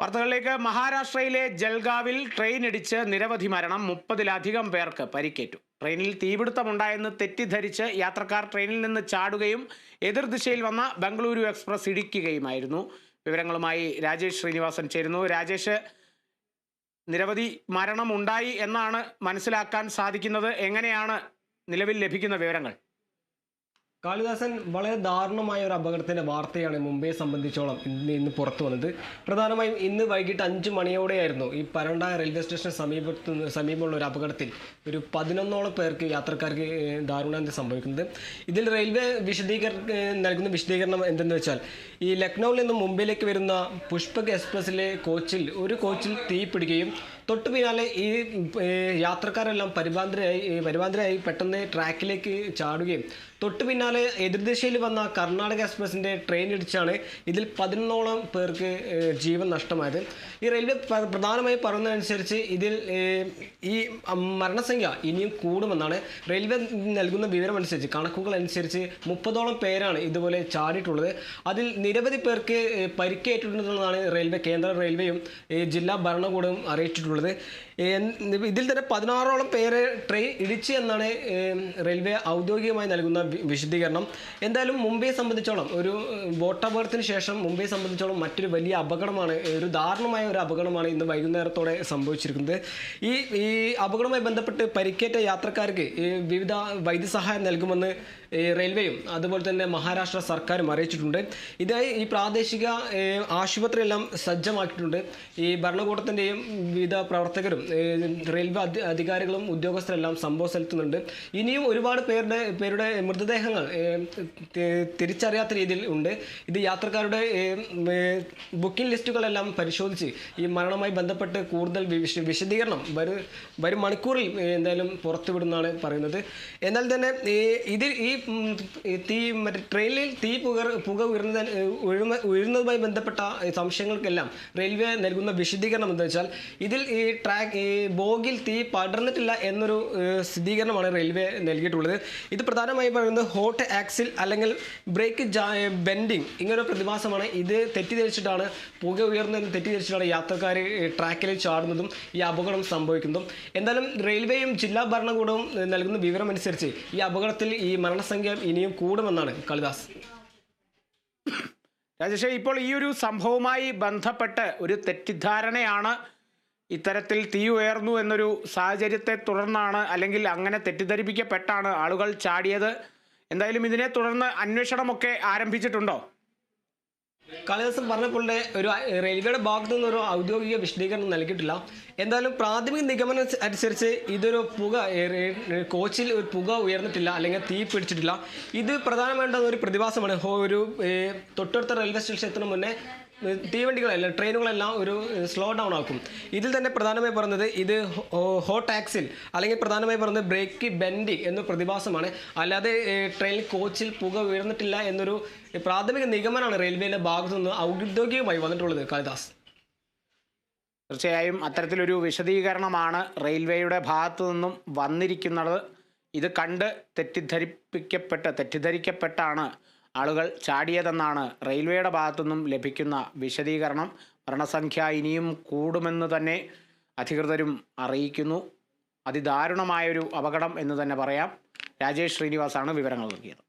വാർത്തകളിലേക്ക്. മഹാരാഷ്ട്രയിലെ ജൽഗാവിൽ ട്രെയിൻ ഇടിച്ച് നിരവധി മരണം, 30-ലധികം പേർക്ക് പരിക്കേറ്റു. ട്രെയിനിൽ തീപിടുത്തമുണ്ടായെന്ന് തെറ്റിദ്ധരിച്ച് യാത്രക്കാർ ട്രെയിനിൽ നിന്ന് ചാടുകയും എതിർദിശയിൽ വന്ന ബംഗളൂരു എക്സ്പ്രസ് ഇടിക്കുകയുമായിരുന്നു. വിവരങ്ങളുമായി രാജേഷ് ശ്രീനിവാസൻ ചേരുന്നു. രാജേഷ്, നിരവധി മരണം ഉണ്ടായി എന്നാണ് മനസ്സിലാക്കാൻ സാധിക്കുന്നത്. എങ്ങനെയാണ് നിലവിൽ ലഭിക്കുന്ന വിവരങ്ങൾ? കാളിദാസൻ, വളരെ ദാരുണമായ ഒരു അപകടത്തിൻ്റെ വാർത്തയാണ് മുംബൈയെ സംബന്ധിച്ചോളം ഇന്ന് പുറത്തു വന്നത്. പ്രധാനമായും ഇന്ന് വൈകിട്ട് 5 മണിയോടെയായിരുന്നു ഈ പരണ്ട റെയിൽവേ സ്റ്റേഷന് സമീപമുള്ള ഒരു അപകടത്തിൽ ഒരു 11ഓളം പേർക്ക് യാത്രക്കാർക്ക് ദാരുണാന്ത്യം സംഭവിക്കുന്നത്. ഇതിൽ റെയിൽവേ നൽകുന്ന വിശദീകരണം എന്തെന്ന് വെച്ചാൽ, ഈ ലക്നൌവിൽ നിന്ന് മുംബൈയിലേക്ക് വരുന്ന പുഷ്പക് എക്സ്പ്രസ്സിലെ ഒരു കോച്ചിൽ തീ പിടിക്കുകയും തൊട്ടു പിന്നാലെ ഈ യാത്രക്കാരെല്ലാം പരിഭ്രാന്തരായി പെട്ടെന്ന് ട്രാക്കിലേക്ക് ചാടുകയും തൊട്ടു പിന്നാലെ എതിർദിശയിൽ വന്ന കർണാടക എക്സ്പ്രസിൻ്റെ ട്രെയിൻ ഇടിച്ചാണ് ഇതിൽ 11ഓളം പേർക്ക് ജീവൻ നഷ്ടമായത്. ഈ റെയിൽവേ പ്രധാനമായും പറയുന്നതനുസരിച്ച് ഇതിൽ ഈ മരണസംഖ്യ ഇനിയും കൂടുമെന്നാണ് റെയിൽവേ നൽകുന്ന വിവരമനുസരിച്ച്. കണക്കുകൾ അനുസരിച്ച് 30ഓളം പേരാണ് ഇതുപോലെ ചാടിയിട്ടുള്ളത്. അതിൽ നിരവധി പേർക്ക് പരിക്കേറ്റിട്ടുണ്ടെന്നാണ് കേന്ദ്ര റെയിൽവേയും ജില്ലാ ഭരണകൂടവും അറിയിച്ചിട്ടുള്ളത്. ഇതിൽ തന്നെ 16ഓളം പേരെ ട്രെയിൻ ഇടിച്ചു എന്നാണ് റെയിൽവേ ഔദ്യോഗികമായി നൽകുന്ന വിശദീകരണം. എന്തായാലും മുംബൈയെ സംബന്ധിച്ചോളം ഒരു ബോട്ടപകടത്തിന് ശേഷം മുംബൈയെ സംബന്ധിച്ചോളം മറ്റൊരു വലിയ അപകടമാണ്, ഒരു ദാരുണമായ ഒരു അപകടമാണ് ഇന്ന് വൈകുന്നേരത്തോടെ സംഭവിച്ചിരിക്കുന്നത്. ഈ അപകടവുമായി ബന്ധപ്പെട്ട് പരിക്കേറ്റ യാത്രക്കാർക്ക് വിവിധ വൈദ്യസഹായം നൽകുമെന്ന് റെയിൽവേയും അതുപോലെ തന്നെ മഹാരാഷ്ട്ര സർക്കാരും അറിയിച്ചിട്ടുണ്ട്. ഇതായി ഈ പ്രാദേശിക ആശുപത്രിയെല്ലാം സജ്ജമാക്കിയിട്ടുണ്ട്. ഈ ഭരണകൂടത്തിൻ്റെയും വിവിധ പ്രവർത്തകരും റെയിൽവേ അധികാരികളും ഉദ്യോഗസ്ഥരെല്ലാം സംഭവ സ്ഥലത്തുന്നുണ്ട്. ഇനിയും ഒരുപാട് പേരുടെ മൃതദേഹങ്ങൾ തിരിച്ചറിയാത്ത രീതിയിൽ ഉണ്ട്. ഇത് യാത്രക്കാരുടെ ബുക്കിംഗ് ലിസ്റ്റുകളെല്ലാം പരിശോധിച്ച് ഈ മരണവുമായി ബന്ധപ്പെട്ട് കൂടുതൽ വിശദീകരണം വരും മണിക്കൂറിൽ എന്തായാലും പുറത്തുവിടുന്നതാണ് പറയുന്നത്. എന്നാൽ തന്നെ ട്രെയിനിൽ പുക ഉയരുന്നതുമായി ബന്ധപ്പെട്ട സംശയങ്ങൾക്കെല്ലാം റെയിൽവേ നൽകുന്ന വിശദീകരണം എന്താ വെച്ചാൽ, ഇതിൽ ഈ ബോഗിൽ തീ പടർന്നിട്ടില്ല എന്നൊരു സ്ഥിരീകരണമാണ് റെയിൽവേ നൽകിയിട്ടുള്ളത്. ഇത് പ്രധാനമായും പറയുന്നത് ഹോട്ട് ആക്സിൽ അല്ലെങ്കിൽ ബ്രേക്ക് ബെൻഡിങ് ഇങ്ങനൊരു പ്രതിഭാസമാണ്. ഇത് തെറ്റിദ്ധരിച്ചിട്ടാണ് പുക ഉയർന്നതെന്ന് തെറ്റിദ്ധരിച്ചിട്ടാണ് യാത്രക്കാർ ട്രാക്കിൽ ചാടുന്നതും ഈ അപകടം സംഭവിക്കുന്നതും. എന്തായാലും റെയിൽവേയും ജില്ലാ ഭരണകൂടവും നൽകുന്ന വിവരമനുസരിച്ച് ഈ അപകടത്തിൽ ഈ മരണസംഖ്യ ഇനിയും കൂടുമെന്നാണ്. കാളിദാസ്. രാജേഷ്, ഇപ്പോൾ ഈ ഒരു സംഭവവുമായി ബന്ധപ്പെട്ട് ഒരു തെറ്റിദ്ധാരണയാണ് ഇത്തരത്തിൽ തീ ഉയർന്നു എന്നൊരു സാഹചര്യത്തെ തുടർന്നാണ്, അല്ലെങ്കിൽ അങ്ങനെ തെറ്റിദ്ധരിപ്പിക്കപ്പെട്ടാണ് ആളുകൾ ചാടിയത്. എന്തായാലും ഇതിനെ തുടർന്ന് അന്വേഷണമൊക്കെ ആരംഭിച്ചിട്ടുണ്ടോ? കാളിദാസൻ പറഞ്ഞപ്പോൾ ഒരു റെയിൽവേയുടെ ഭാഗത്തു നിന്നൊരു ഔദ്യോഗിക വിശദീകരണം നൽകിയിട്ടില്ല. എന്തായാലും പ്രാഥമിക നിഗമനം അനുസരിച്ച് ഇതൊരു കോച്ചിൽ ഒരു പുക ഉയർന്നിട്ടില്ല അല്ലെങ്കിൽ തീ പിടിച്ചിട്ടില്ല. ഇത് പ്രധാനമായിട്ടും ഒരു പ്രതിഭാസമാണ്. ഒരു തൊട്ടടുത്ത റെയിൽവേ സ്റ്റേഷന് മുന്നേ തീവണ്ടികളെല്ലാം ട്രെയിനുകളെല്ലാം ഒരു സ്ലോ ഡൗൺ ആക്കും. ഇതിൽ തന്നെ പ്രധാനമായി പറയുന്നത് ഇത് ഹോട്ട് ആക്സിൽ അല്ലെങ്കിൽ പ്രധാനമായി പറയുന്നത് ബ്രേക്ക് ബെൻഡിങ് എന്ന പ്രതിഭാസമാണ്. അല്ലാതെ ട്രെയിൻ കോച്ചിൽ പുക ഉയർന്നിട്ടില്ല എന്നൊരു പ്രാഥമിക നിഗമനമാണ് റെയിൽവേയുടെ ഭാഗത്തു നിന്ന് ഔദ്യോഗികമായി വന്നിട്ടുള്ളത്. കാളിദാസ്. തീർച്ചയായും അത്തരത്തിലൊരു വിശദീകരണമാണ് റെയിൽവേയുടെ ഭാഗത്തു നിന്നും വന്നിരിക്കുന്നത്. ഇത് കണ്ട് തെറ്റിദ്ധരിക്കപ്പെട്ടാണ് ആളുകൾ ചാടിയതെന്നാണ് റെയിൽവേയുടെ ഭാഗത്തുനിന്നും ലഭിക്കുന്ന വിശദീകരണം. മരണസംഖ്യ ഇനിയും കൂടുമെന്ന് തന്നെ അധികൃതരും അറിയിക്കുന്നു. അതിദാരുണമായൊരു അപകടം എന്ന് തന്നെ പറയാം. രാജേഷ് ശ്രീനിവാസാണ് വിവരങ്ങൾ നൽകിയത്.